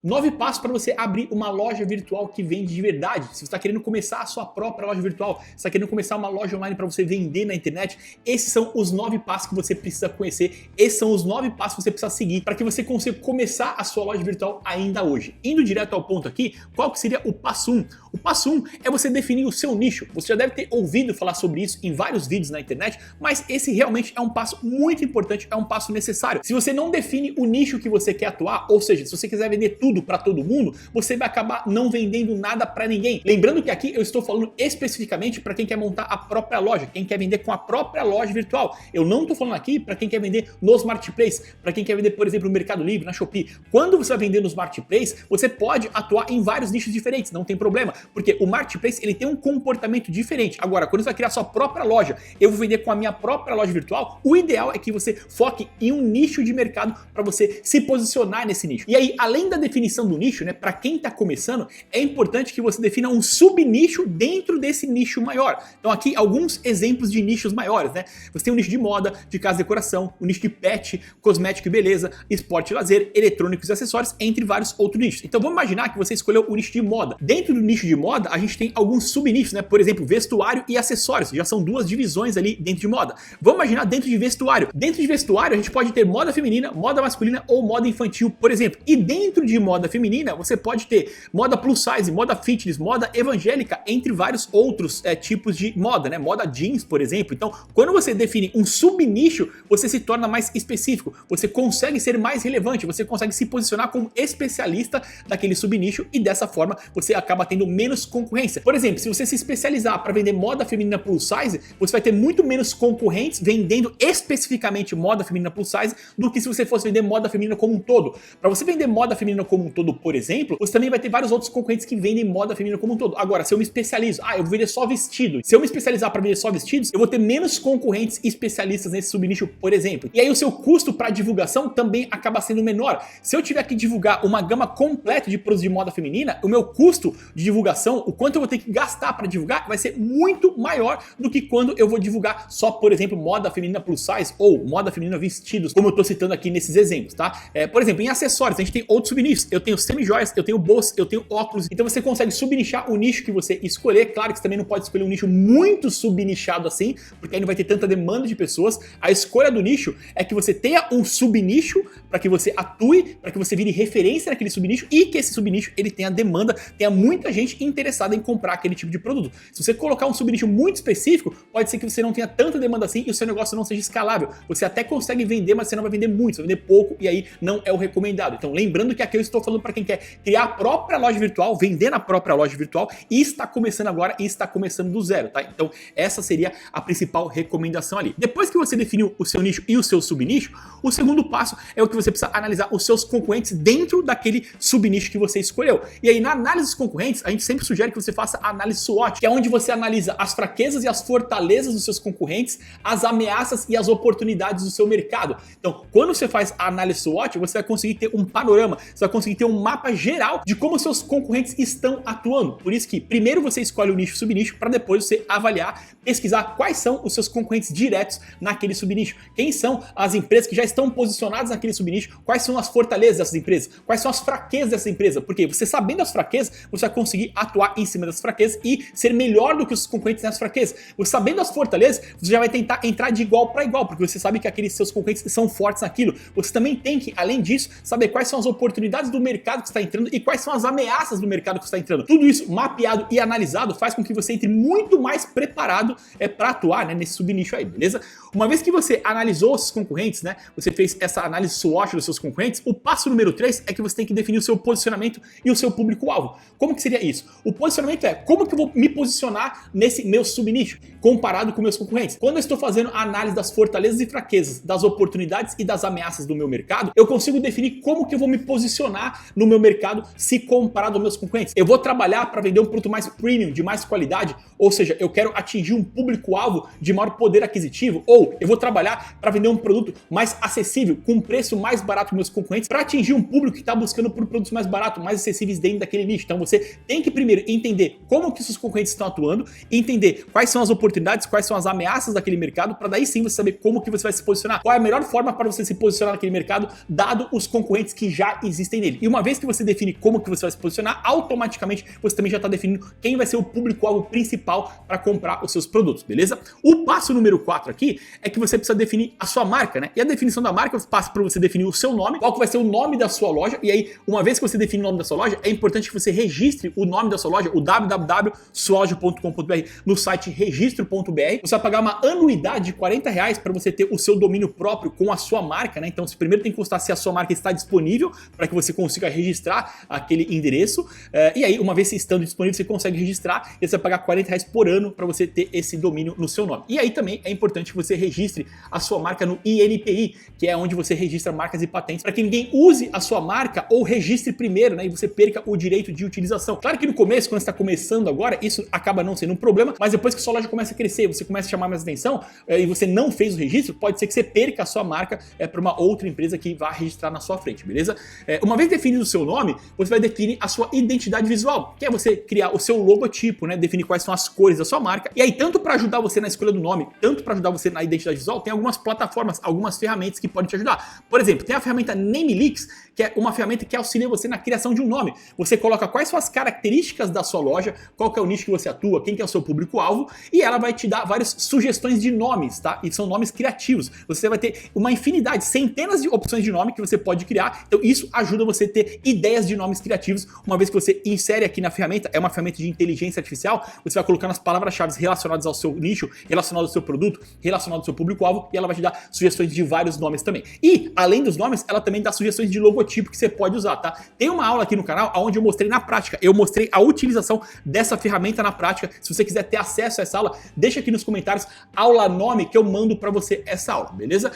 9 passos para você abrir uma loja virtual que vende de verdade. Se você está querendo começar a sua própria loja virtual, se está querendo começar uma loja online para você vender na internet, esses são os 9 passos que você precisa conhecer. Esses são os 9 passos que você precisa seguir para que você consiga começar a sua loja virtual ainda hoje. Indo direto ao ponto aqui, qual que seria o passo 1? O passo 1 é você definir o seu nicho. Você já deve ter ouvido falar sobre isso em vários vídeos na internet, mas esse realmente é um passo muito importante, é um passo necessário. Se você não define o nicho que você quer atuar, ou seja, se você quiser vender tudo para todo mundo, você vai acabar não vendendo nada para ninguém. Lembrando que aqui eu estou falando especificamente para quem quer montar a própria loja, quem quer vender com a própria loja virtual. Eu não estou falando aqui para quem quer vender nos marketplaces, para quem quer vender, por exemplo, no Mercado Livre, na Shopee. Quando você vai vender nos marketplaces, você pode atuar em vários nichos diferentes, não tem problema, porque o marketplace ele tem um comportamento diferente. Agora, quando você vai criar sua própria loja, eu vou vender com a minha própria loja virtual, o ideal é que você foque em um nicho de mercado para você se posicionar nesse nicho. E aí, além da definição do nicho, né, para quem está começando, é importante que você defina um subnicho dentro desse nicho maior. Então aqui alguns exemplos de nichos maiores, né? Você tem um nicho de moda, de casa e decoração, um nicho de pet, cosmético e beleza, esporte e lazer, eletrônicos e acessórios, entre vários outros nichos. Então vamos imaginar que você escolheu o nicho de moda. Dentro do nicho de moda, a gente tem alguns subnichos, né? Por exemplo, vestuário e acessórios, já são duas divisões ali dentro de moda. Vamos imaginar dentro de vestuário. Dentro de vestuário, a gente pode ter moda feminina, moda masculina ou moda infantil, por exemplo. E dentro de moda feminina, você pode ter moda plus size, moda fitness, moda evangélica, entre vários outros tipos de moda, né? Moda jeans, por exemplo. Então, quando você define um subnicho, você se torna mais específico, você consegue ser mais relevante, você consegue se posicionar como especialista daquele subnicho e dessa forma você acaba tendo menos concorrência. Por exemplo, se você se especializar para vender moda feminina plus size, você vai ter muito menos concorrentes vendendo especificamente moda feminina plus size do que se você fosse vender moda feminina como um todo. Para você vender moda feminina como um todo, por exemplo, você também vai ter vários outros concorrentes que vendem moda feminina como um todo. Agora, se eu me especializo, eu vou vender só vestido. Se eu me especializar para vender só vestidos, eu vou ter menos concorrentes especialistas nesse subnicho, por exemplo. E aí o seu custo para divulgação também acaba sendo menor. Se eu tiver que divulgar uma gama completa de produtos de moda feminina, o meu custo de divulgação, o quanto eu vou ter que gastar para divulgar, vai ser muito maior do que quando eu vou divulgar só, por exemplo, moda feminina plus size ou moda feminina vestidos, como eu tô citando aqui nesses exemplos, tá? Por exemplo, em acessórios, a gente tem outros subnichos. Eu tenho semi-joias, eu tenho bolsas, eu tenho óculos. Então você consegue subnichar o nicho que você escolher. Claro que você também não pode escolher um nicho muito subnichado assim, porque aí não vai ter tanta demanda de pessoas. A escolha do nicho é que você tenha um subnicho para que você atue, para que você vire referência naquele subnicho e que esse subnicho ele tenha demanda, tenha muita gente interessada em comprar aquele tipo de produto. Se você colocar um subnicho muito específico, pode ser que você não tenha tanta demanda assim e o seu negócio não seja escalável. Você até consegue vender, mas você não vai vender muito, você vai vender pouco e aí não é o recomendado. Então lembrando que aqui eu estou falando para quem quer criar a própria loja virtual, vender na própria loja virtual e está começando agora e está começando do zero, tá? Então essa seria a principal recomendação ali. Depois que você definiu o seu nicho e o seu subnicho, o segundo passo é o que você precisa analisar os seus concorrentes dentro daquele subnicho que você escolheu. E aí na análise dos concorrentes, a gente sempre sugere que você faça a análise SWOT, que é onde você analisa as fraquezas e as fortalezas dos seus concorrentes, as ameaças e as oportunidades do seu mercado. Então, quando você faz a análise SWOT, você vai conseguir ter um panorama, você vai conseguir ter um mapa geral de como seus concorrentes estão atuando. Por isso que primeiro você escolhe o nicho e o subnicho para depois você avaliar, pesquisar quais são os seus concorrentes diretos naquele subnicho. Quem são as empresas que já estão posicionadas naquele subnicho, quais são as fortalezas dessas empresas, quais são as fraquezas dessa empresa, porque você sabendo as fraquezas, você vai conseguir atuar em cima das fraquezas e ser melhor do que os concorrentes nessas fraquezas. Você sabendo as fortalezas, você já vai tentar entrar de igual para igual, porque você sabe que aqueles seus concorrentes são fortes naquilo. Você também tem que, além disso, saber quais são as oportunidades do mercado que está entrando e quais são as ameaças do mercado que está entrando. Tudo isso mapeado e analisado faz com que você entre muito mais preparado para atuar, né, nesse subnicho aí, beleza? Uma vez que você analisou os concorrentes, né, você fez essa análise SWOT dos seus concorrentes, o passo número 3 é que você tem que definir o seu posicionamento e o seu público-alvo. Como que seria isso? O posicionamento é como que eu vou me posicionar nesse meu subnicho comparado com meus concorrentes. Quando eu estou fazendo a análise das fortalezas e fraquezas, das oportunidades e das ameaças do meu mercado, eu consigo definir como que eu vou me posicionar no meu mercado se comparado aos meus concorrentes. Eu vou trabalhar para vender um produto mais premium, de mais qualidade, ou seja, eu quero atingir um público-alvo de maior poder aquisitivo, ou eu vou trabalhar para vender um produto mais acessível, com um preço mais barato que meus concorrentes, para atingir um público que está buscando por produtos mais baratos, mais acessíveis dentro daquele nicho. Então você tem que primeiro entender como que seus concorrentes estão atuando, entender quais são as oportunidades, quais são as ameaças daquele mercado, para daí sim você saber como que você vai se posicionar, qual é a melhor forma para você se posicionar naquele mercado, dado os concorrentes que já existem nele. ele. E uma vez que você define como que você vai se posicionar, automaticamente você também já está definindo quem vai ser o público-alvo principal para comprar os seus produtos, beleza? O passo número 4 aqui é que você precisa definir a sua marca, né? E a definição da marca passa para você definir o seu nome, qual que vai ser o nome da sua loja, e aí, uma vez que você define o nome da sua loja, é importante que você registre o nome da sua loja, o www.sualoja.com.br no site registro.br. Você vai pagar uma anuidade de R$40 para você ter o seu domínio próprio com a sua marca, né? Então, você primeiro tem que constar se a sua marca está disponível para que você consiga registrar aquele endereço. E aí, uma vez estando disponível, você consegue registrar e você vai pagar R$40 por ano para você ter esse domínio no seu nome. E aí também é importante que você registre a sua marca no INPI, que é onde você registra marcas e patentes, para que ninguém use a sua marca ou registre primeiro, né? E você perca o direito de utilização. Claro que no começo, quando você está começando agora, isso acaba não sendo um problema, mas depois que sua loja começa a crescer, você começa a chamar mais atenção e você não fez o registro, pode ser que você perca a sua marca para uma outra empresa que vá registrar na sua frente, beleza? Uma vez definido o seu nome, você vai definir a sua identidade visual, que é você criar o seu logotipo, né? Definir quais são as cores da sua marca. E aí, tanto para ajudar você na escolha do nome, tanto para ajudar você na identidade visual, tem algumas plataformas, algumas ferramentas que podem te ajudar. Por exemplo, tem a ferramenta Namelix, que é uma ferramenta que auxilia você na criação de um nome. Você coloca quais são as características da sua loja, qual que é o nicho que você atua, quem que é o seu público-alvo, e ela vai te dar várias sugestões de nomes, tá? E são nomes criativos. Você vai ter uma infinidade, centenas de opções de nome que você pode criar. Então isso ajuda você a ter ideias de nomes criativos. Uma vez que você insere aqui na ferramenta, é uma ferramenta de inteligência artificial, você vai colocando as palavras-chave relacionadas ao seu nicho, relacionadas ao seu produto, relacionadas ao seu público-alvo, e ela vai te dar sugestões de vários nomes também. E, além dos nomes, ela também dá sugestões de logotipo que você pode usar, tá? Tem uma aula aqui no canal onde eu mostrei na prática, eu mostrei a utilização dessa ferramenta na prática. Se você quiser ter acesso a essa aula, deixa aqui nos comentários aula nome que eu mando pra você essa aula, beleza?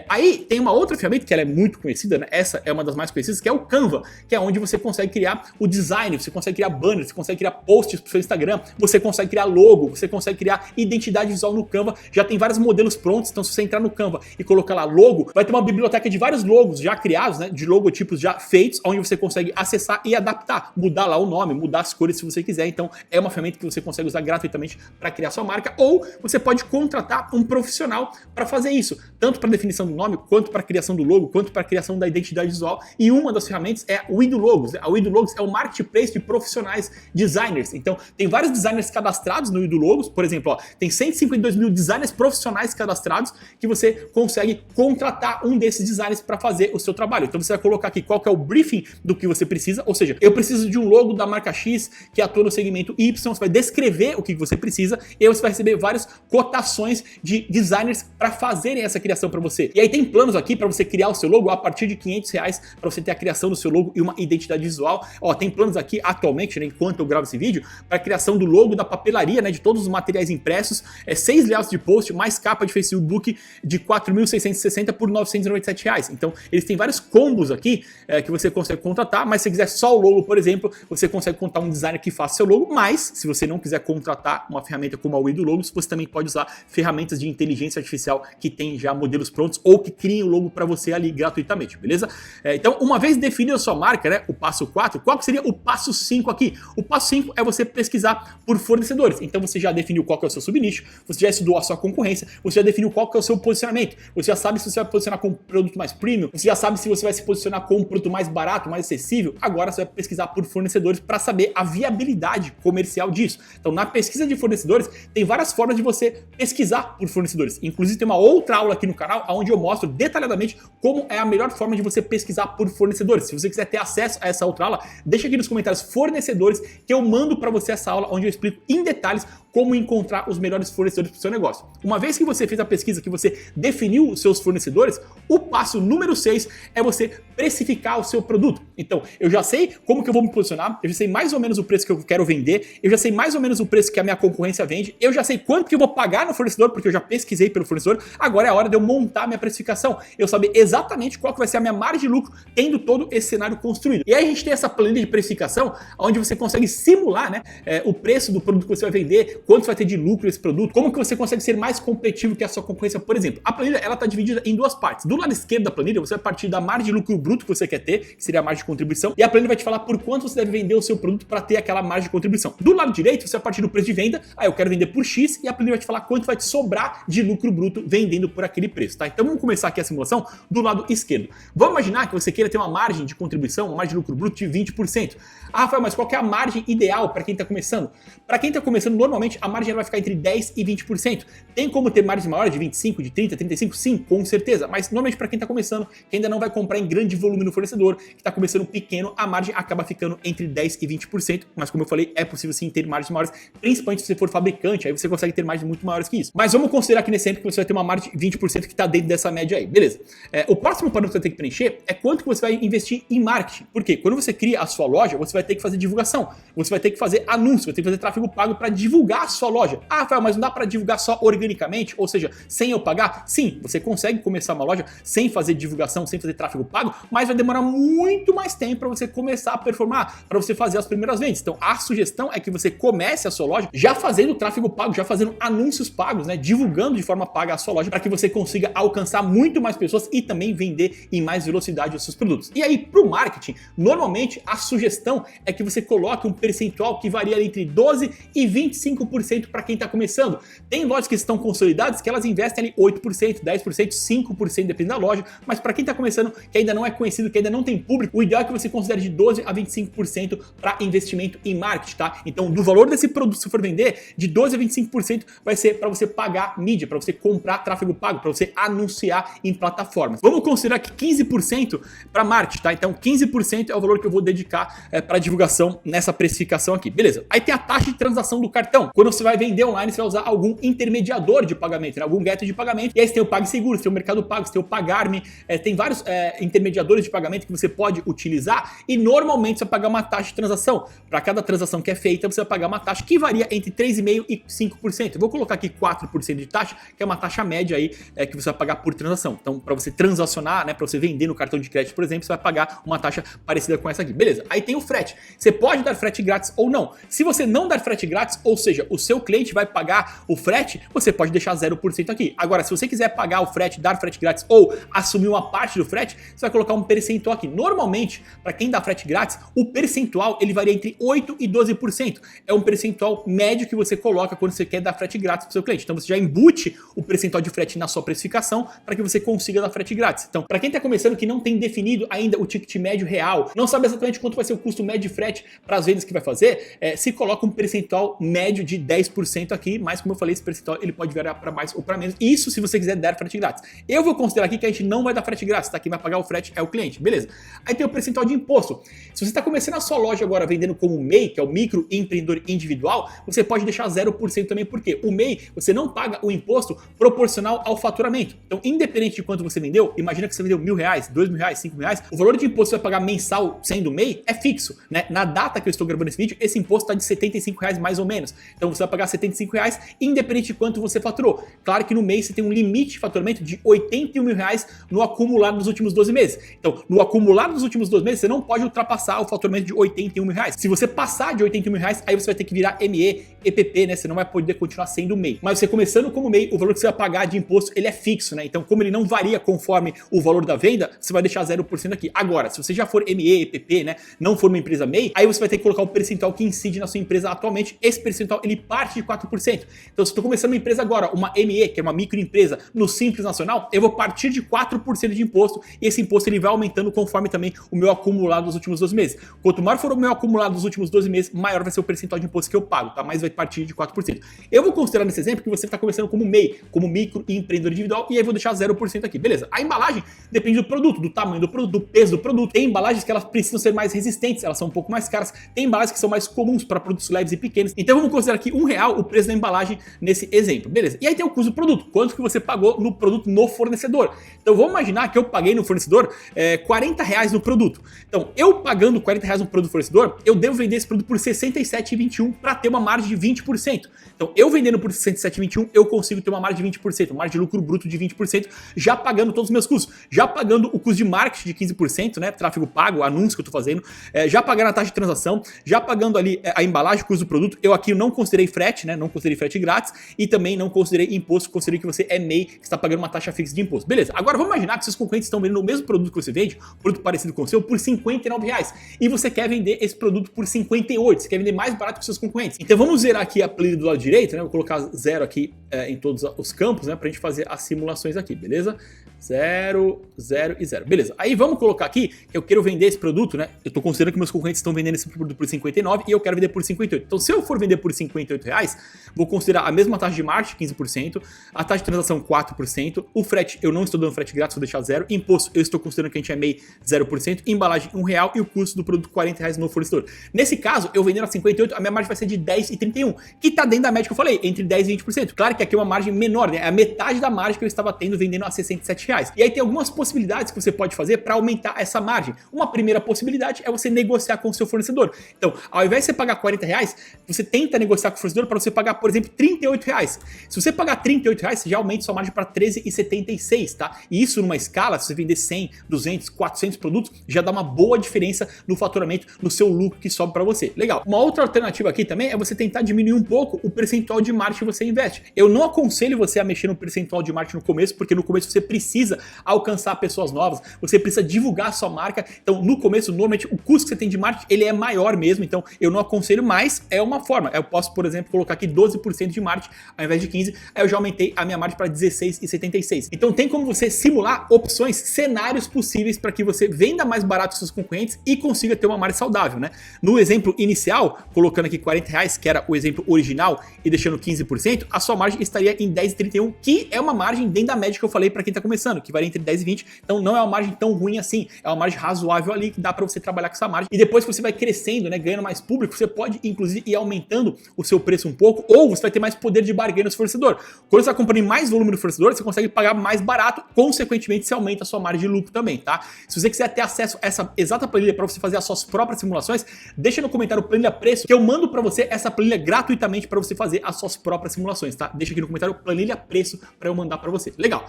Aí tem uma outra ferramenta que ela é muito conhecida, né? Essa é uma das mais conhecidas, que é o Canva, que é onde você consegue criar o design, você consegue criar banners, você consegue criar posts pro seu Instagram, você consegue criar logo, você consegue criar identidade visual no Canva. Já tem vários modelos prontos, então se você entrar no Canva e colocar lá logo, vai ter uma biblioteca de vários logos já criados, né? De logotipos já feitos, onde você consegue acessar e adaptar, mudar lá o nome, mudar as cores se você quiser. Então é uma ferramenta que você consegue usar gratuitamente para criar sua marca, ou você pode contratar um profissional para fazer isso, tanto para definição do nome, quanto para criação do logo, quanto para criação da identidade visual. E uma das ferramentas é o Idologos. A Idologos é um marketplace de profissionais designers. Então tem vários designers cadastrados no Idologos, por exemplo, ó, tem 152 mil designers profissionais cadastrados que você consegue contratar um desses designers para fazer o seu trabalho. Então você vai colocar aqui qual que é o briefing do que você precisa, ou seja, eu preciso de um logo da marca X que atua no segmento Y, você vai descrever o que você precisa e aí você vai receber várias cotações de designers para fazerem essa criação para você. E aí tem planos aqui para você criar o seu logo a partir de R$500 para você ter a criação do seu logo e uma identidade visual. Ó, tem planos aqui atualmente, né, enquanto eu gravo esse vídeo, para a criação do logo da papelaria, né, de todos os materiais impressos, 6 layouts de post, mais capa de Facebook de R$4.660 por R$997. Então eles têm vários combos aqui que você consegue contratar, mas se você quiser só o logo, por exemplo, você consegue contratar um designer que faça seu logo, mas se você não quiser contratar uma ferramenta como a Idologos, você também pode usar ferramentas de inteligência artificial que tem já modelos prontos ou que criem o logo para você ali gratuitamente, beleza? Então, uma vez definida a sua marca, né, o passo 4, qual que seria o passo 5 aqui? O passo 5 é você pesquisar por fornecedores. Então você já definiu qual que é o seu subnicho, você já estudou a sua concorrência, você já definiu qual que é o seu posicionamento, você já sabe se você vai posicionar com um produto mais premium, você já sabe se você vai se posicionar com um produto mais barato, mais acessível. Agora você vai pesquisar por fornecedores para saber a viabilidade comercial disso. Então, na pesquisa de fornecedores, tem várias formas de você pesquisar por fornecedores. Inclusive, tem uma outra aula aqui no canal onde eu mostro detalhadamente como é a melhor forma de você pesquisar por fornecedores. Se você quiser ter acesso a essa outra aula, deixa aqui nos comentários fornecedores que eu mando para você essa aula onde eu explico em detalhes como encontrar os melhores fornecedores para o seu negócio. Uma vez que você fez a pesquisa, que você definiu os seus fornecedores, o passo número 6 é você precificar o seu produto. Então, eu já sei como que eu vou me posicionar, eu já sei mais ou menos o preço que eu quero vender, eu já sei mais ou menos o preço que a minha concorrência vende, eu já sei quanto que eu vou pagar no fornecedor, porque eu já pesquisei pelo fornecedor. Agora é a hora de eu montar a minha precificação, eu saber exatamente qual que vai ser a minha margem de lucro tendo todo esse cenário construído. E aí a gente tem essa planilha de precificação, onde você consegue simular, né, o preço do produto que você vai vender, quanto vai ter de lucro esse produto, como que você consegue ser mais competitivo que a sua concorrência, por exemplo. A planilha, ela está dividida em duas partes. Do lado esquerdo da planilha, você vai partir da margem de lucro bruto que você quer ter, que seria a margem de contribuição, e a planilha vai te falar por quanto você deve vender o seu produto para ter aquela margem de contribuição. Do lado direito, você vai partir do preço de venda, eu quero vender por X, e a planilha vai te falar quanto vai te sobrar de lucro bruto vendendo por aquele preço, tá? Então vamos começar aqui a simulação do lado esquerdo. Vamos imaginar que você queira ter uma margem de contribuição, uma margem de lucro bruto de 20%. Ah, Rafael, mas qual que é a margem ideal para quem está começando? Para quem está começando, normalmente a margem vai ficar entre 10% e 20%. Tem como ter margens maiores de 25%, de 30%, 35%? Sim, com certeza. Mas normalmente para quem está começando, que ainda não vai comprar em grande volume no fornecedor, que está começando pequeno, a margem acaba ficando entre 10% e 20%. Mas como eu falei, é possível sim ter margens maiores, principalmente se você for fabricante, aí você consegue ter margens muito maiores que isso. Mas vamos considerar aqui nesse exemplo que você vai ter uma margem de 20% que está dentro dessa média aí, beleza? O próximo parâmetro que você vai ter que preencher é quanto que você vai investir em marketing. Por quê? Quando você cria a sua loja, você vai ter que fazer divulgação, você vai ter que fazer anúncio, vai ter que fazer tráfego pago para divulgar a sua loja. Ah, Rafael, mas não dá para divulgar só organicamente, ou seja, sem eu pagar? Sim, você consegue começar uma loja sem fazer divulgação, sem fazer tráfego pago, mas vai demorar muito mais tempo para você começar a performar, para você fazer as primeiras vendas. Então a sugestão é que você comece a sua loja já fazendo tráfego pago, já fazendo anúncios pagos, né? Divulgando de forma paga a sua loja para que você consiga alcançar muito mais pessoas e também vender em mais velocidade os seus produtos. E aí, para o marketing, normalmente a sugestão é que você coloque um percentual que varia entre 12% e 25% para quem está começando. Tem lojas que estão consolidadas que elas investem ali 8%, 10%, 5%, depende da loja, mas para quem está começando, que ainda não é conhecido, que ainda não tem público, o ideal é que você considere de 12% a 25% para investimento em marketing, tá? Então, do valor desse produto, se for vender, de 12% a 25% vai ser para você pagar mídia, para você comprar tráfego pago, para você anunciar em plataformas. Vamos considerar que 15% para marketing, tá? Então 15% é o valor que eu vou dedicar para divulgação nessa precificação aqui, beleza? Aí tem a taxa de transação do cartão. Quando você vai vender online, você vai usar algum intermediador de pagamento, né? Algum gateway de pagamento. E aí você tem o PagSeguro, você tem o Mercado Pago, você tem o Pagar.me, tem vários intermediadores de pagamento que você pode utilizar e normalmente você vai pagar uma taxa de transação. Para cada transação que é feita, você vai pagar uma taxa que varia entre 3,5% e 5%. Eu vou colocar aqui 4% de taxa, que é uma taxa média aí que você vai pagar por transação. Então, para você transacionar, né, para você vender no cartão de crédito, por exemplo, você vai pagar uma taxa parecida com essa aqui. Beleza? Aí tem o frete. Você pode dar frete grátis ou não. Se você não dar frete grátis, ou seja, o seu cliente vai pagar o frete, você pode deixar 0% aqui. Agora, se você quiser pagar o frete, dar frete grátis ou assumir uma parte do frete, você vai colocar um percentual aqui. Normalmente, para quem dá frete grátis, o percentual ele varia entre 8% e 12%. É um percentual médio que você coloca quando você quer dar frete grátis para o seu cliente. Então você já embute o percentual de frete na sua precificação para que você consiga dar frete grátis. Então, para quem está começando que não tem definido ainda o ticket médio real, não sabe exatamente quanto vai ser o custo médio de frete para as vendas que vai fazer, se coloca um percentual médio de 10% aqui, mas como eu falei, esse percentual ele pode variar para mais ou para menos. Isso se você quiser dar frete grátis. Eu vou considerar aqui que a gente não vai dar frete grátis, tá? Quem vai pagar o frete é o cliente, beleza? Aí tem o percentual de imposto. Se você está começando a sua loja agora vendendo como MEI, que é o microempreendedor individual, você pode deixar 0% também, porque o MEI, você não paga o imposto proporcional ao faturamento. Então, independente de quanto você vendeu, imagina que você vendeu R$1.000, R$2.000, R$5.000, o valor de imposto que você vai pagar mensal sendo MEI é fixo, né? Na data que eu estou gravando esse vídeo, esse imposto está de R$75 mais ou menos. Então, você vai pagar R$75 independente de quanto você faturou. Claro que no mês você tem um limite de faturamento de R$81.000 no acumulado dos últimos 12 meses. Então, no acumulado dos últimos 12 meses, você não pode ultrapassar o faturamento de R$81.000. Se você passar de R$81.000, aí você vai ter que virar ME, EPP, né? Você não vai poder continuar sendo MEI. Mas você começando como MEI, o valor que você vai pagar de imposto, ele é fixo, né? Então, como ele não varia conforme o valor da venda, você vai deixar 0% aqui. Agora, se você já for ME, EPP, né? Não for uma empresa MEI, aí você vai ter que colocar o percentual que incide na sua empresa atualmente. Esse percentual, ele parte de 4%. Então, se eu tô começando uma empresa agora, uma ME, que é uma microempresa, no Simples Nacional, eu vou partir de 4% de imposto e esse imposto ele vai aumentando conforme também o meu acumulado dos últimos 12 meses. Quanto maior for o meu acumulado dos últimos 12 meses, maior vai ser o percentual de imposto que eu pago, tá? Mas vai partir de 4%. Eu vou considerar nesse exemplo que você está começando como MEI, como microempreendedor individual, e aí vou deixar 0% aqui, beleza? A embalagem depende do produto, do tamanho do produto, do peso do produto. Tem embalagens que elas precisam ser mais resistentes, elas são um pouco mais caras. Tem embalagens que são mais comuns para produtos leves e pequenos. Então vamos considerar aqui R$1 o preço da embalagem nesse exemplo, beleza? E aí tem o custo do produto, quanto que você pagou no produto no fornecedor. Então vamos imaginar que eu paguei no fornecedor R$40 no produto. Então eu pagando R$40 no produto fornecedor, eu devo vender esse produto por R$67,21 para ter uma margem de 20%. Então eu vendendo por R$67,21, eu consigo ter uma margem de 20%, margem de lucro bruto de 20%, já pagando todos os meus custos, já pagando o custo de marketing de 15%, né, tráfego pago, anúncio que eu tô fazendo, já pagando a taxa de transação, já pagando ali a embalagem, o custo do produto. Eu aqui não considerei frete, né, não considerei frete grátis e também não considerei imposto, considerei que você é MEI, que está pagando uma taxa fixa de imposto. Beleza, agora vamos imaginar que seus concorrentes estão vendendo o mesmo produto que você vende, produto parecido com o seu por R$59 e você quer vender esse produto por 58, você quer vender mais barato que seus concorrentes. Então vamos zerar aqui a planilha do lado direito, né? Vou colocar 0 aqui em todos os campos, né? Pra gente fazer as simulações aqui, beleza? 0, 0 e 0. Beleza. Aí vamos colocar aqui que eu quero vender esse produto, né? Eu tô considerando que meus concorrentes estão vendendo esse produto por 59 e eu quero vender por 58. Então se eu for vender por R$58, vou considerar a mesma taxa de marketing, 15%, a taxa de transação 4%, o frete, eu não estou dando frete grátis, vou deixar 0, imposto, eu estou considerando que a gente é MEI 0%, embalagem R$1 e o custo do produto R$40 no fornecedor. Nesse caso, eu vendendo a 58, a minha margem vai ser de 10 e 31, que tá dentro da média que eu falei, entre 10 e 20%. Claro que aqui é uma margem menor, né? É a metade da margem que eu estava tendo vendendo a R$67. E aí tem algumas possibilidades que você pode fazer para aumentar essa margem. Uma primeira possibilidade é você negociar com o seu fornecedor. Então, ao invés de você pagar R$40, você tenta negociar com o fornecedor para você pagar, por exemplo, R$38. Se você pagar R$38, você já aumenta sua margem para 13,76, tá? E isso numa escala, se você vender 100, 200, 400 produtos, já dá uma boa diferença no faturamento, no seu lucro que sobe para você. Legal. Uma outra alternativa aqui também é você tentar diminuir um pouco o percentual de marketing que você investe. Eu não aconselho você a mexer no percentual de marketing no começo, porque no começo você precisa alcançar pessoas novas, você precisa divulgar a sua marca. Então, no começo, normalmente, o custo que você tem de marketing, ele é maior mesmo. Então, eu não aconselho, mas é uma forma. Eu posso, por exemplo, colocar aqui 12% de marketing ao invés de 15%. Aí eu já aumentei a minha margem para 16,76. Então, tem como você simular opções, cenários possíveis para que você venda mais barato aos seus concorrentes e consiga ter uma margem saudável, né? No exemplo inicial, colocando aqui R$40, que era o exemplo original, e deixando 15%, a sua margem estaria em 10,31, que é uma margem dentro da média que eu falei para quem está começando, que varia entre 10 e 20. Então, não é uma margem tão ruim assim. É uma margem razoável ali que dá para você trabalhar com essa margem. E depois que você vai crescendo, né, ganhando mais público, você pode, inclusive, ir aumentando o seu preço um pouco, ou você vai ter mais poder de barganha no seu fornecedor. Quando você está comprando mais volume do fornecedor, você consegue pagar mais barato, consequentemente, você aumenta a sua margem de lucro também, tá? Se você quiser ter acesso a essa exata planilha para você fazer as suas próprias simulações, deixa no comentário planilha preço, que eu mando para você essa planilha gratuitamente para você fazer as suas próprias simulações, tá? Deixa aqui no comentário planilha preço para eu mandar para você. Legal.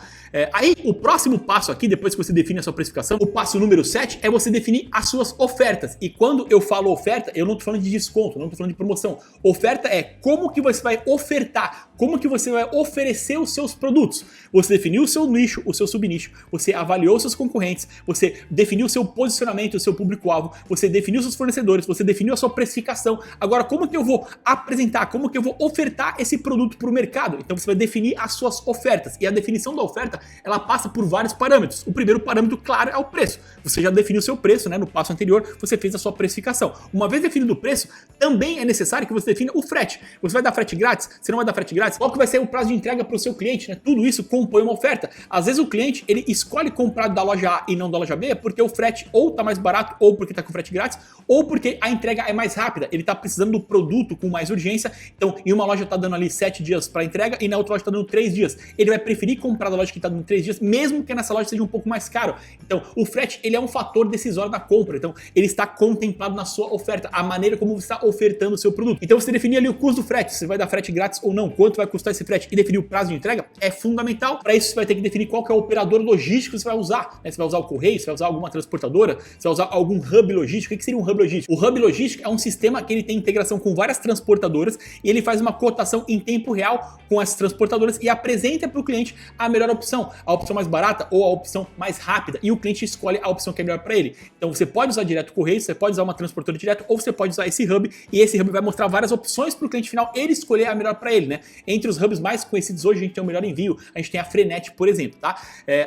Aí, o próximo passo aqui, depois que você define a sua precificação, o passo número 7 é você definir as suas ofertas. E quando eu falo oferta, eu não tô falando de desconto, não tô falando de promoção. Oferta é como que você vai ofertar, como que você vai oferecer os seus produtos. Você definiu o seu nicho, o seu subnicho, você avaliou os seus concorrentes, você definiu o seu posicionamento, o seu público-alvo, você definiu os seus fornecedores, você definiu a sua precificação. Agora, como que eu vou apresentar, como que eu vou ofertar esse produto para o mercado? Então você vai definir as suas ofertas. E a definição da oferta, ela passa por vários parâmetros. O primeiro parâmetro, claro, é o preço. Você já definiu o seu preço, né? No passo anterior, você fez a sua precificação. Uma vez definido o preço, também é necessário que você defina o frete. Você vai dar frete grátis? Você não vai dar frete grátis? Qual que vai ser o prazo de entrega para o seu cliente, né? Tudo isso compõe uma oferta. Às vezes o cliente, ele escolhe comprar da loja A e não da loja B porque o frete ou tá mais barato, ou porque tá com frete grátis, ou porque a entrega é mais rápida. Ele tá precisando do produto com mais urgência. Então, em uma loja tá dando ali 7 dias para entrega e na outra loja tá dando 3 dias. Ele vai preferir comprar da loja que tá dando 3 dias, mesmo que nessa loja seja um pouco mais caro. Então, o frete, ele é um fator decisório da compra. Então, ele está contemplado na sua oferta, a maneira como você está ofertando o seu produto. Então, você definir ali o custo do frete, se vai dar frete grátis ou não, quanto vai custar esse frete e definir o prazo de entrega é fundamental. Para isso, você vai ter que definir qual que é o operador logístico que você vai usar, né? Você vai usar o correio, você vai usar alguma transportadora, você vai usar algum hub logístico. O que seria um hub logístico? O hub logístico é um sistema que ele tem integração com várias transportadoras e ele faz uma cotação em tempo real com essas transportadoras e apresenta para o cliente a melhor opção, a opção mais barata ou a opção mais rápida, e o cliente escolhe a opção que é melhor para ele. Então você pode usar direto o correio, você pode usar uma transportadora direto, ou você pode usar esse hub, e esse hub vai mostrar várias opções para o cliente final ele escolher a melhor para ele, né? Entre os hubs mais conhecidos hoje, a gente tem o Melhor Envio, a gente tem a Frenet, por exemplo, tá?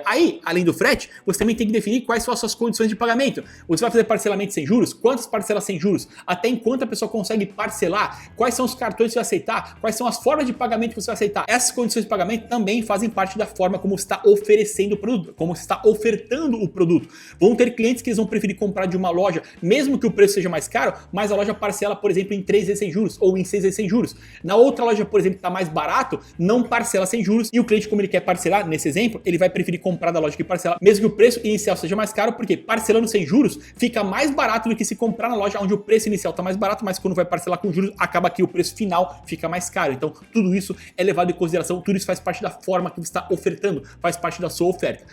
Aí, além do frete, você também tem que definir quais são as suas condições de pagamento. Você vai fazer parcelamento sem juros? Quantas parcelas sem juros? Até enquanto a pessoa consegue parcelar? Quais são os cartões que você vai aceitar? Quais são as formas de pagamento que você vai aceitar? Essas condições de pagamento também fazem parte da forma como você está oferecendo o produto, como você está ofertando o produto. Vão ter clientes que eles vão preferir comprar de uma loja, mesmo que o preço seja mais caro, mas a loja parcela, por exemplo, em 3 vezes sem juros ou em 6 vezes sem juros. Na outra loja, por exemplo, que está mais barato, não parcela sem juros, e o cliente, como ele quer parcelar, nesse exemplo, ele vai preferir comprar da loja que parcela, mesmo que o preço inicial seja mais caro, porque parcelando sem juros fica mais barato do que se comprar na loja onde o preço inicial está mais barato, mas quando vai parcelar com juros, acaba que o preço final fica mais caro. Então, tudo isso é levado em consideração, tudo isso faz parte da forma que você está ofertando, faz parte da sua oferta.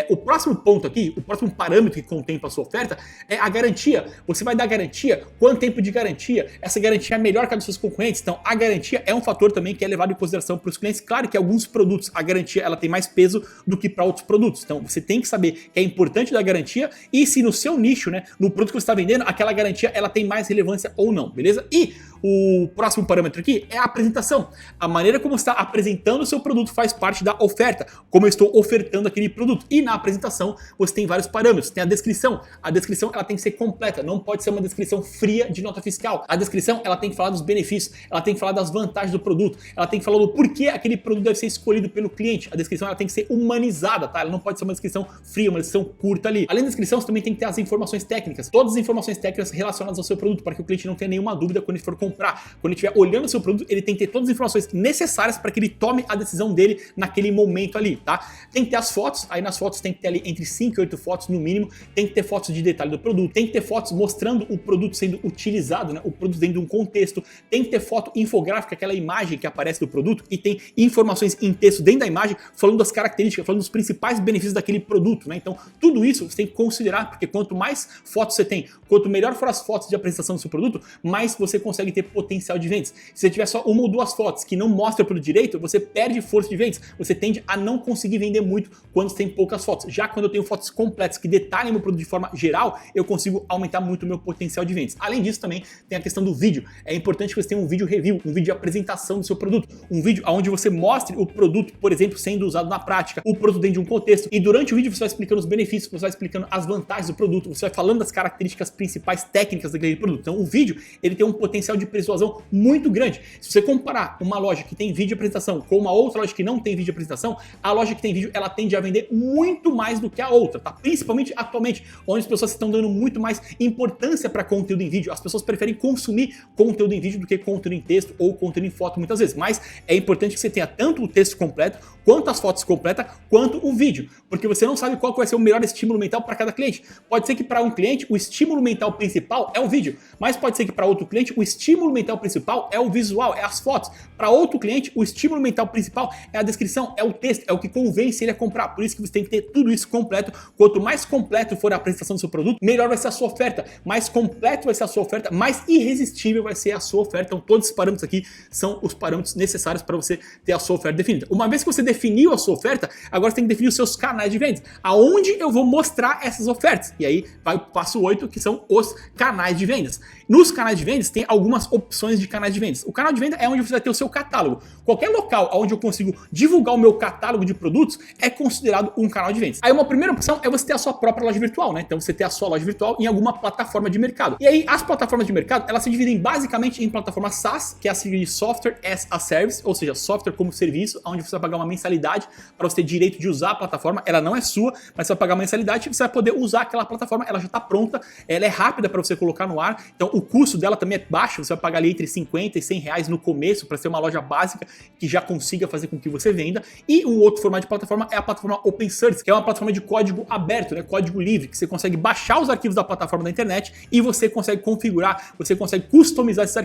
O próximo ponto aqui, o próximo parâmetro que contempla a sua oferta é a garantia. Você vai dar garantia, quanto tempo de garantia, essa garantia é melhor que a dos seus concorrentes. Então a garantia é um fator também que é levado em consideração para os clientes. Claro que alguns produtos a garantia ela tem mais peso do que para outros produtos. Então você tem que saber que é importante dar garantia e se no seu nicho, né, no produto que você está vendendo, aquela garantia ela tem mais relevância ou não, beleza? E o próximo parâmetro aqui é a apresentação. A maneira como você está apresentando o seu produto faz parte da oferta, como eu estou ofertando aquele produto. E na apresentação você tem vários parâmetros. Tem a descrição. A descrição ela tem que ser completa, não pode ser uma descrição fria de nota fiscal. A descrição ela tem que falar dos benefícios, ela tem que falar das vantagens do produto, ela tem que falar do porquê aquele produto deve ser escolhido pelo cliente. A descrição ela tem que ser humanizada, tá? Ela não pode ser uma descrição fria, uma descrição curta ali. Além da descrição, você também tem que ter as informações técnicas, todas as informações técnicas relacionadas ao seu produto, para que o cliente não tenha nenhuma dúvida quando ele for comprar. Quando ele estiver olhando o seu produto, ele tem que ter todas as informações necessárias para que ele tome a decisão dele naquele momento ali, tá? Tem que ter as fotos, aí nas fotos tem que ter ali entre 5 e 8 fotos no mínimo, tem que ter fotos de detalhe do produto, tem que ter fotos mostrando o produto sendo utilizado, né? O produto dentro de um contexto, tem que ter foto infográfica, aquela imagem que aparece do produto e tem informações em texto dentro da imagem falando das características, falando dos principais benefícios daquele produto, né? Então tudo isso você tem que considerar, porque quanto mais fotos você tem, quanto melhor for as fotos de apresentação do seu produto, mais você consegue ter potencial de vendas. Se você tiver só uma ou duas fotos que não mostram o produto direito, você perde força de vendas, você tende a não conseguir vender muito quando você tem poucas fotos. Já quando eu tenho fotos completas que detalhem meu produto de forma geral, eu consigo aumentar muito o meu potencial de vendas. Além disso também tem a questão do vídeo. É importante que você tenha um vídeo review, um vídeo de apresentação do seu produto, um vídeo onde você mostre o produto, por exemplo, sendo usado na prática, o produto dentro de um contexto, e durante o vídeo você vai explicando os benefícios, você vai explicando as vantagens do produto, você vai falando das características principais técnicas daquele produto. Então o vídeo, ele tem um potencial de persuasão muito grande. Se você comparar uma loja que tem vídeo de apresentação com uma outra loja que não tem vídeo de apresentação, a loja que tem vídeo, ela tende a vender muito mais do que a outra, tá? Principalmente atualmente, onde as pessoas estão dando muito mais importância para conteúdo em vídeo. As pessoas preferem consumir conteúdo em vídeo do que conteúdo em texto ou conteúdo em foto muitas vezes, mas é importante que você tenha tanto o texto completo, quanto as fotos completas, quanto o vídeo, porque você não sabe qual vai ser o melhor estímulo mental para cada cliente. Pode ser que para um cliente o estímulo mental principal é o vídeo, mas pode ser que para outro cliente o estímulo mental principal é o visual, é as fotos. Para outro cliente o estímulo mental principal é a descrição, é o texto, é o que convence ele a comprar. Por isso que você tem que ter tudo isso completo. Quanto mais completo for a apresentação do seu produto, melhor vai ser a sua oferta. Mais completo vai ser a sua oferta, mais irresistível vai ser a sua oferta. Então todos esses parâmetros aqui são os parâmetros necessários para você ter a sua oferta definida. Uma vez que você definiu a sua oferta, agora você tem que definir os seus canais de vendas. Aonde eu vou mostrar essas ofertas? E aí vai o passo 8, que são os canais de vendas. Nos canais de vendas tem algumas opções de canais de vendas. O canal de venda é onde você vai ter o seu catálogo. Qualquer local onde eu consigo divulgar o meu catálogo de produtos é considerado um canal de vendas. Aí uma primeira opção é você ter a sua própria loja virtual, né? Então você ter a sua loja virtual em alguma plataforma de mercado. E aí as plataformas de mercado, elas se dividem basicamente em plataforma SaaS, que é a sigla de Software as a Service, ou seja, software como serviço, onde você vai pagar uma mensalidade para você ter direito de usar a plataforma. Ela não é sua, mas você vai pagar uma mensalidade e você vai poder usar aquela plataforma. Ela já está pronta, ela é rápida para você colocar no ar, então o custo dela também é baixo, você vai pagar ali entre 50 e 100 reais no começo para ser uma loja básica que já consiga fazer com que você venda. E um outro formato de plataforma é a plataforma Open Source, que é uma plataforma de código aberto, né, código livre, que você consegue baixar os arquivos da plataforma da internet e você consegue configurar, você consegue customizar esses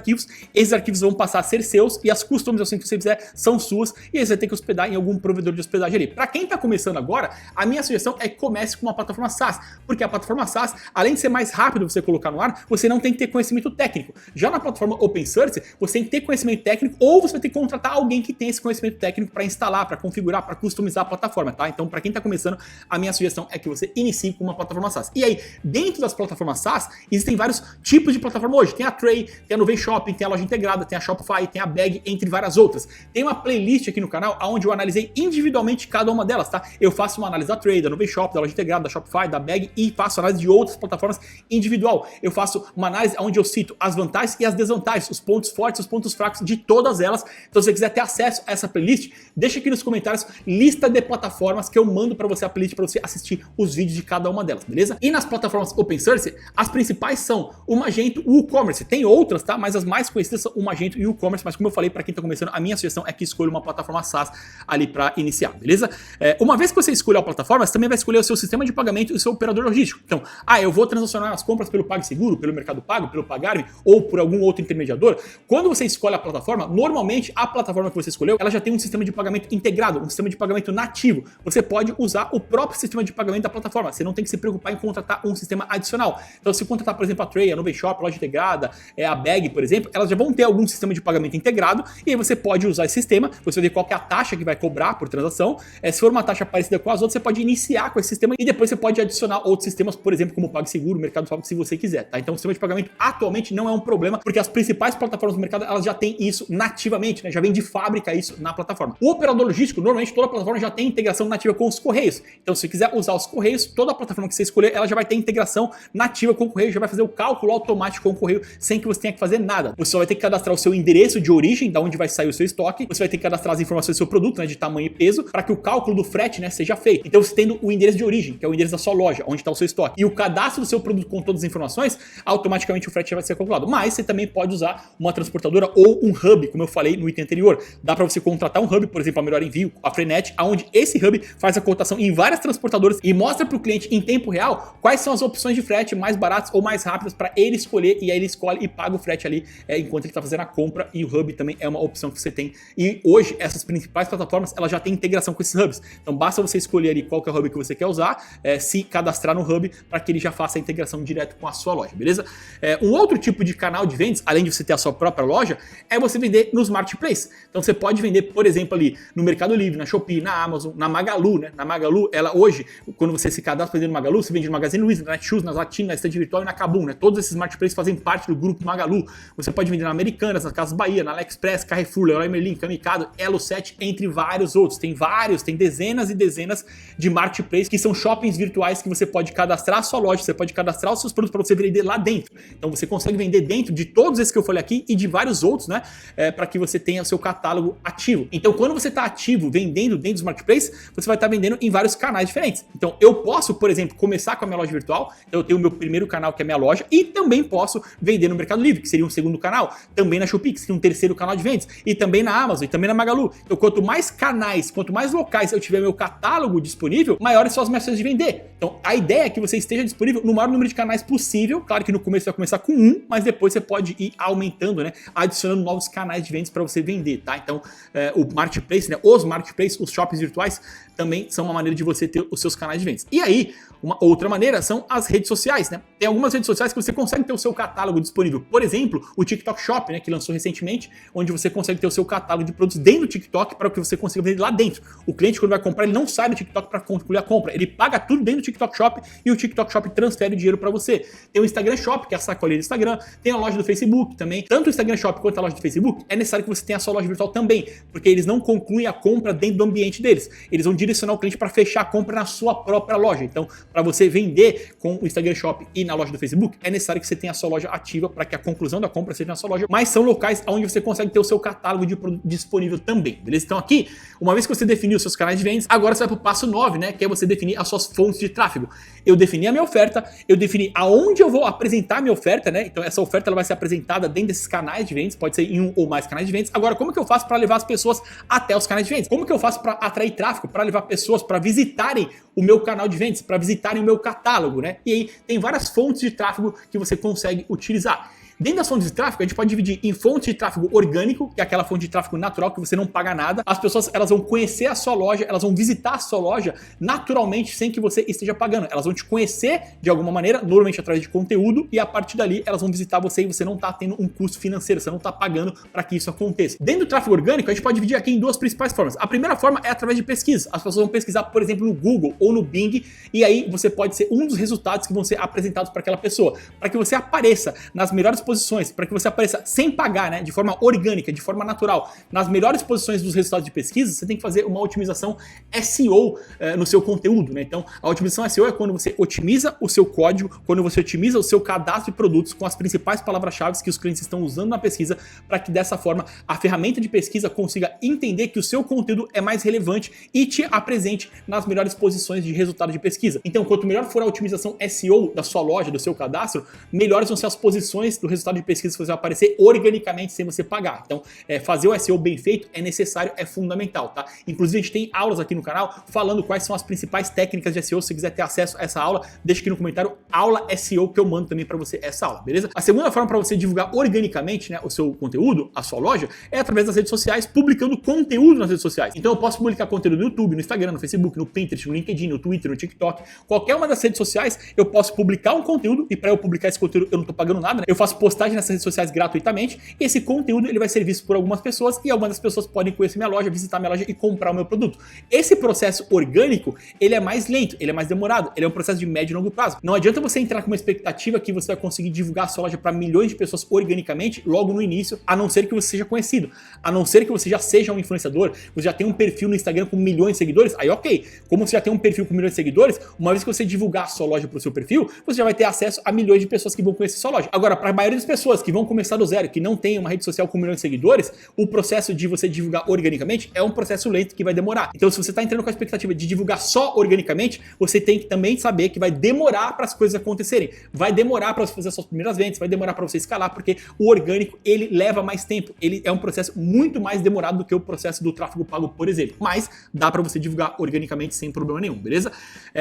arquivos vão passar a ser seus e as customizações que você fizer são suas e aí você vai ter que hospedar em algum provedor de hospedagem ali. Para quem está começando agora, a minha sugestão é que comece com uma plataforma SaaS, porque a plataforma SaaS, além de ser mais rápido você colocar no ar, você não tem que ter conhecimento técnico. Já na plataforma Open Source, você tem que ter conhecimento técnico ou você vai ter que contratar alguém que tem esse conhecimento técnico para instalar, para configurar, para customizar a plataforma, tá? Então, para quem está começando, a minha sugestão é que você inicie com uma plataforma SaaS. E aí, dentro das plataformas SaaS, existem vários tipos de plataforma hoje. Tem a Tray, tem a Nuvem Shopping, tem a loja integrada, tem a Shopify, tem a Bag, entre várias outras. Tem uma playlist aqui no canal onde eu analisei individualmente cada uma delas, tá? Eu faço uma análise da Tray, da Nuvem Shop, da loja integrada, da Shopify, da Bag e faço análise de outras plataformas individual. Eu faço uma análise onde eu cito as vantagens e as desvantagens, os pontos fortes e os pontos fracos de todas elas. Então, se você quiser ter acesso a essa playlist, deixa aqui nos comentários lista de plataformas que eu mando para você a playlist para você assistir os vídeos de cada uma delas, beleza? E nas plataformas Open Source, as principais são o Magento e o WooCommerce. Tem outras, tá? Mas as mais conhecidas são o Magento e o WooCommerce. Mas como eu falei, para quem está começando, a minha sugestão é que escolha uma plataforma SaaS ali para iniciar, beleza? Uma vez que você escolher a plataforma, você também vai escolher o seu sistema de pagamento e o seu operador logístico. Então, eu vou transacionar as compras pelo PagSeguro, pelo Mercado Pago, pelo Pagar.me ou por algum outro intermediador. Quando você escolhe a plataforma, normalmente a plataforma que você escolheu, ela já tem um sistema de pagamento integrado, um sistema de pagamento nativo. ativo, você pode usar o próprio sistema de pagamento da plataforma. Você não tem que se preocupar em contratar um sistema adicional. Então, se contratar, por exemplo, a Tray, a Nuvem Shop, a Loja Integrada, a Bag, por exemplo, elas já vão ter algum sistema de pagamento integrado e aí você pode usar esse sistema, você vai ver qual que é a taxa que vai cobrar por transação. Se for uma taxa parecida com as outras, você pode iniciar com esse sistema e depois você pode adicionar outros sistemas, por exemplo, como o PagSeguro, Mercado Pago, se você quiser, tá? Então, o sistema de pagamento atualmente não é um problema, porque as principais plataformas do mercado, elas já têm isso nativamente, né? Já vem de fábrica isso na plataforma. O operador logístico, normalmente toda plataforma já tem integração nativa com os Correios. Então, se você quiser usar os Correios, toda a plataforma que você escolher, ela já vai ter integração nativa com o Correio, já vai fazer o cálculo automático com o Correio, sem que você tenha que fazer nada. Você só vai ter que cadastrar o seu endereço de origem, da onde vai sair o seu estoque, você vai ter que cadastrar as informações do seu produto, né, de tamanho e peso, para que o cálculo do frete, né, seja feito. Então, você tendo o endereço de origem, que é o endereço da sua loja, onde está o seu estoque, e o cadastro do seu produto com todas as informações, automaticamente o frete já vai ser calculado. Mas você também pode usar uma transportadora ou um hub, como eu falei no item anterior. Dá para você contratar um hub, por exemplo, a Melhor Envio, a Frenet, onde esse hub faz a cotação em várias transportadoras e mostra para o cliente em tempo real quais são as opções de frete mais baratas ou mais rápidas para ele escolher, e aí ele escolhe e paga o frete ali enquanto ele está fazendo a compra, e o hub também é uma opção que você tem. E hoje essas principais plataformas, elas já têm integração com esses hubs. Então basta você escolher ali qual que é o hub que você quer usar, se cadastrar no hub para que ele já faça a integração direto com a sua loja, beleza? Um outro tipo de canal de vendas, além de você ter a sua própria loja, é você vender nos marketplaces. Então você pode vender, por exemplo, ali no Mercado Livre, na Shopee, na Amazon, na Magalu, né? Na Magalu, ela hoje, quando você se cadastra vendendo no Magalu, você vende no Magazine Luiza, na Netshoes, na Zattini, na Estante Virtual e na Kabum, né? Todos esses marketplaces fazem parte do grupo Magalu. Você pode vender na Americanas, na Casas Bahia, na AliExpress, Carrefour, Leroy Merlin, Camicado, Elo7, entre vários outros. Tem dezenas e dezenas de marketplaces que são shoppings virtuais que você pode cadastrar a sua loja, você pode cadastrar os seus produtos para você vender lá dentro. Então você consegue vender dentro de todos esses que eu falei aqui e de vários outros, né? Para que você tenha o seu catálogo ativo. Então, quando você está ativo vendendo dentro dos marketplaces, você vai estar vendendo em vários canais diferentes. Então, eu posso, por exemplo, começar com a minha loja virtual. Então, eu tenho o meu primeiro canal, que é a minha loja, e também posso vender no Mercado Livre, que seria um segundo canal, também na Shopee, que seria um terceiro canal de vendas, e também na Amazon, e também na Magalu. Então, quanto mais canais, quanto mais locais eu tiver meu catálogo disponível, maiores são as minhas chances de vender. Então, a ideia é que você esteja disponível no maior número de canais possível. Claro que no começo você vai começar com um, mas depois você pode ir aumentando, né? Adicionando novos canais de vendas para você vender, tá? Então, o marketplace, né? Os marketplaces, os shoppings virtuais, também são uma maneira de você ter os seus canais de vendas. E aí, uma outra maneira são as redes sociais, né? Tem algumas redes sociais que você consegue ter o seu catálogo disponível. Por exemplo, o TikTok Shop, né? Que lançou recentemente, onde você consegue ter o seu catálogo de produtos dentro do TikTok para que você consiga vender lá dentro. O cliente, quando vai comprar, ele não sai do TikTok para concluir a compra. Ele paga tudo dentro do TikTok Shop e o TikTok Shop transfere o dinheiro para você. Tem o Instagram Shop, que é a sacolinha do Instagram. Tem a loja do Facebook também. Tanto o Instagram Shop quanto a loja do Facebook, é necessário que você tenha a sua loja virtual também, porque eles não concluem a compra dentro do ambiente deles. Eles vão direcionar o cliente para fechar a compra na sua própria loja. Então, para você vender com o Instagram Shop e na loja do Facebook, é necessário que você tenha a sua loja ativa para que a conclusão da compra seja na sua loja. Mas são locais onde você consegue ter o seu catálogo de produto disponível também, beleza? Então aqui, uma vez que você definiu os seus canais de vendas, agora você vai para o passo 9, né? Que é você definir as suas fontes de tráfego. Eu defini a minha oferta, eu defini aonde eu vou apresentar a minha oferta, né? Então essa oferta ela vai ser apresentada dentro desses canais de vendas, pode ser em um ou mais canais de vendas. Agora, como que eu faço para levar as pessoas até os canais de vendas? Como que eu faço para atrair tráfego, para levar pessoas para visitarem o meu canal de vendas, para visitarem o meu catálogo, né? E aí tem várias fontes de tráfego que você consegue utilizar. Dentro das fontes de tráfego, a gente pode dividir em fonte de tráfego orgânico, que é aquela fonte de tráfego natural que você não paga nada. As pessoas elas vão conhecer a sua loja, elas vão visitar a sua loja naturalmente, sem que você esteja pagando. Elas vão te conhecer de alguma maneira, normalmente através de conteúdo, e a partir dali elas vão visitar você e você não está tendo um custo financeiro, você não está pagando para que isso aconteça. Dentro do tráfego orgânico, a gente pode dividir aqui em duas principais formas. A primeira forma é através de pesquisa. As pessoas vão pesquisar, por exemplo, no Google ou no Bing, e aí você pode ser um dos resultados que vão ser apresentados para aquela pessoa, para que você apareça nas melhores posições, para que você apareça sem pagar, né, de forma orgânica, de forma natural, nas melhores posições dos resultados de pesquisa. Você tem que fazer uma otimização SEO no seu conteúdo, né? Então, a otimização SEO é quando você otimiza o seu código, quando você otimiza o seu cadastro de produtos com as principais palavras-chave que os clientes estão usando na pesquisa, para que dessa forma a ferramenta de pesquisa consiga entender que o seu conteúdo é mais relevante e te apresente nas melhores posições de resultado de pesquisa. Então, quanto melhor for a otimização SEO da sua loja, do seu cadastro, melhores vão ser as posições do resultado resultado de pesquisa que você vai aparecer organicamente sem você pagar. Então, fazer o SEO bem feito é necessário, é fundamental, tá? Inclusive, a gente tem aulas aqui no canal falando quais são as principais técnicas de SEO. Se você quiser ter acesso a essa aula, deixa aqui no comentário aula SEO que eu mando também para você essa aula, beleza? A segunda forma para você divulgar organicamente, né, o seu conteúdo, a sua loja, é através das redes sociais, publicando conteúdo nas redes sociais. Então eu posso publicar conteúdo no YouTube, no Instagram, no Facebook, no Pinterest, no LinkedIn, no Twitter, no TikTok, qualquer uma das redes sociais, eu posso publicar um conteúdo e para eu publicar esse conteúdo eu não tô pagando nada, né? Eu faço postagem nessas redes sociais gratuitamente e esse conteúdo ele vai ser visto por algumas pessoas e algumas das pessoas podem conhecer minha loja, visitar minha loja e comprar o meu produto. Esse processo orgânico, ele é mais lento, ele é mais demorado, ele é um processo de médio e longo prazo. Não adianta você entrar com uma expectativa que você vai conseguir divulgar a sua loja para milhões de pessoas organicamente logo no início, a não ser que você seja conhecido, a não ser que você já seja um influenciador, você já tem um perfil no Instagram com milhões de seguidores, aí ok. Como você já tem um perfil com milhões de seguidores, uma vez que você divulgar a sua loja para o seu perfil, você já vai ter acesso a milhões de pessoas que vão conhecer sua loja. Agora, para a maioria das pessoas que vão começar do zero, que não tem uma rede social com milhões de seguidores, o processo de você divulgar organicamente é um processo lento que vai demorar. Então, se você está entrando com a expectativa de divulgar só organicamente, você tem que também saber que vai demorar para as coisas acontecerem. Vai demorar para você fazer as suas primeiras vendas, vai demorar para você escalar, porque o orgânico, ele leva mais tempo. Ele é um processo muito mais demorado do que o processo do tráfego pago, por exemplo. Mas dá para você divulgar organicamente sem problema nenhum, beleza?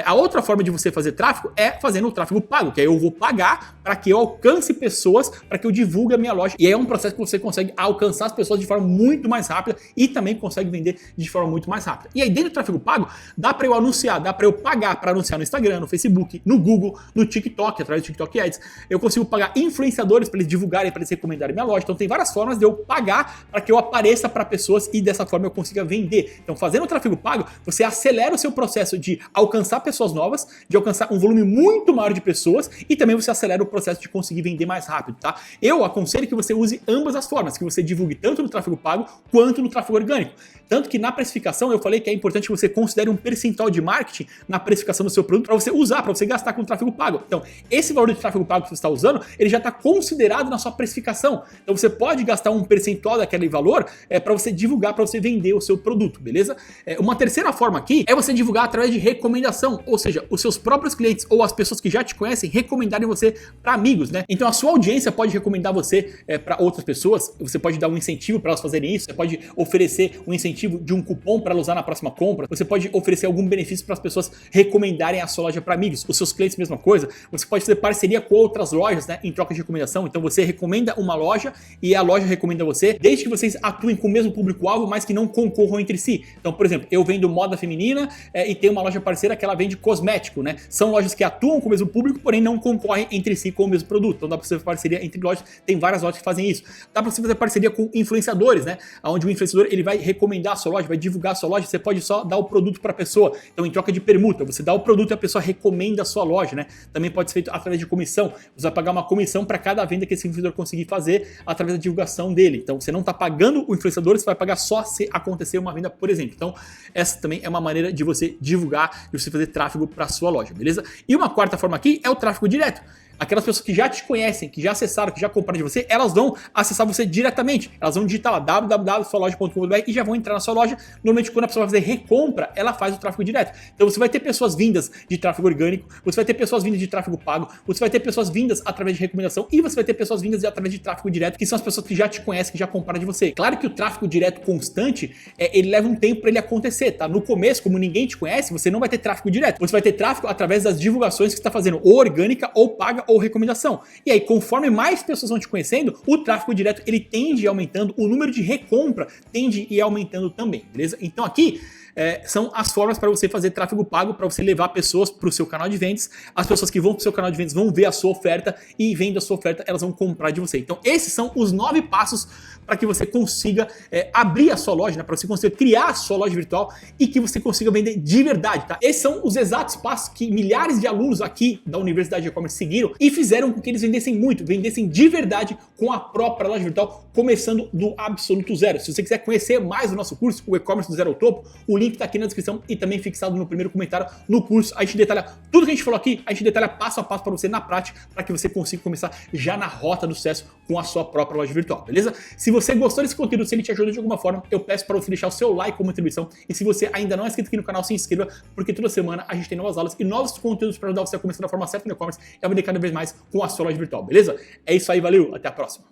A outra forma de você fazer tráfego é fazendo o tráfego pago, que aí eu vou pagar para que eu alcance pessoas, para que eu divulgue a minha loja. E aí é um processo que você consegue alcançar as pessoas de forma muito mais rápida e também consegue vender de forma muito mais rápida. E aí dentro do tráfego pago, dá para eu anunciar, dá para eu pagar para anunciar no Instagram, no Facebook, no Google, no TikTok, através do TikTok Ads. Eu consigo pagar influenciadores para eles divulgarem, para eles recomendarem minha loja. Então tem várias formas de eu pagar para que eu apareça para pessoas e dessa forma eu consiga vender. Então fazendo o tráfego pago, você acelera o seu processo de alcançar pessoas novas, de alcançar um volume muito maior de pessoas e também você acelera o processo de conseguir vender mais rápido, tá? Eu aconselho que você use ambas as formas, que você divulgue tanto no tráfego pago quanto no tráfego orgânico. Tanto que na precificação eu falei que é importante que você considere um percentual de marketing na precificação do seu produto para você usar, para você gastar com o tráfego pago. Então, esse valor de tráfego pago que você está usando, ele já está considerado na sua precificação. Então, você pode gastar um percentual daquele valor para você divulgar, para você vender o seu produto, beleza? Uma terceira forma aqui é você divulgar através de recomendação, ou seja, os seus próprios clientes ou as pessoas que já te conhecem recomendarem você para amigos, né? Então, a sua audiência pode recomendar você para outras pessoas, você pode dar um incentivo para elas fazerem isso, você pode oferecer um incentivo de um cupom para ela usar na próxima compra, você pode oferecer algum benefício para as pessoas recomendarem a sua loja para amigos, os seus clientes mesma coisa, você pode fazer parceria com outras lojas, né, em troca de recomendação, então você recomenda uma loja e a loja recomenda você, desde que vocês atuem com o mesmo público-alvo, mas que não concorram entre si. Então, por exemplo, eu vendo moda feminina e tem uma loja parceira que ela vende cosmético, né, são lojas que atuam com o mesmo público, porém não concorrem entre si com o mesmo produto, então dá para você fazer parceria entre lojas, tem várias lojas que fazem isso. Dá para você fazer parceria com influenciadores, né, onde o influenciador ele vai recomendar a sua loja, vai divulgar a sua loja, você pode só dar o produto para a pessoa. Então, em troca de permuta, você dá o produto e a pessoa recomenda a sua loja, né? Também pode ser feito através de comissão. Você vai pagar uma comissão para cada venda que esse influenciador conseguir fazer através da divulgação dele. Então, você não está pagando o influenciador, você vai pagar só se acontecer uma venda, por exemplo. Então, essa também é uma maneira de você divulgar, de você fazer tráfego para a sua loja, beleza? E uma quarta forma aqui é o tráfego direto. Aquelas pessoas que já te conhecem, que já acessaram, que já compraram de você, elas vão acessar você diretamente. Elas vão digitar lá www.sualoja.com.br e já vão entrar na sua loja. Normalmente, quando a pessoa vai fazer recompra, ela faz o tráfego direto. Então, você vai ter pessoas vindas de tráfego orgânico, você vai ter pessoas vindas de tráfego pago, você vai ter pessoas vindas através de recomendação e você vai ter pessoas vindas através de tráfego direto, que são as pessoas que já te conhecem, que já compraram de você. Claro que o tráfego direto constante, ele leva um tempo para ele acontecer, tá? No começo, como ninguém te conhece, você não vai ter tráfego direto. Você vai ter tráfego através das divulgações que você está fazendo, ou orgânica, ou paga, ou recomendação. E aí, conforme mais pessoas vão te conhecendo, o tráfego direto ele tende a ir aumentando, o número de recompra tende a ir aumentando também, beleza? Então aqui são as formas para você fazer tráfego pago, para você levar pessoas para o seu canal de vendas. As pessoas que vão para o seu canal de vendas vão ver a sua oferta e vendo a sua oferta, elas vão comprar de você. Então esses são os 9 passos para que você consiga abrir a sua loja, né? Para você conseguir criar a sua loja virtual e que você consiga vender de verdade, tá? Esses são os exatos passos que milhares de alunos aqui da Universidade de E-Commerce seguiram e fizeram com que eles vendessem muito, vendessem de verdade com a própria loja virtual, começando do absoluto zero. Se você quiser conhecer mais do nosso curso, o E-Commerce do Zero ao Topo, o link tá aqui na descrição e também fixado no primeiro comentário. No curso a gente detalha tudo que a gente falou aqui, a gente detalha passo a passo para você na prática, para que você consiga começar já na rota do sucesso com a sua própria loja virtual, beleza? Se você gostou desse conteúdo, se ele te ajuda de alguma forma, eu peço para você deixar o seu like como contribuição, e se você ainda não é inscrito aqui no canal, se inscreva, porque toda semana a gente tem novas aulas e novos conteúdos para ajudar você a começar da forma certa no e-commerce e a vender cada vez mais com a sua loja virtual, beleza? É isso aí, valeu, até a próxima!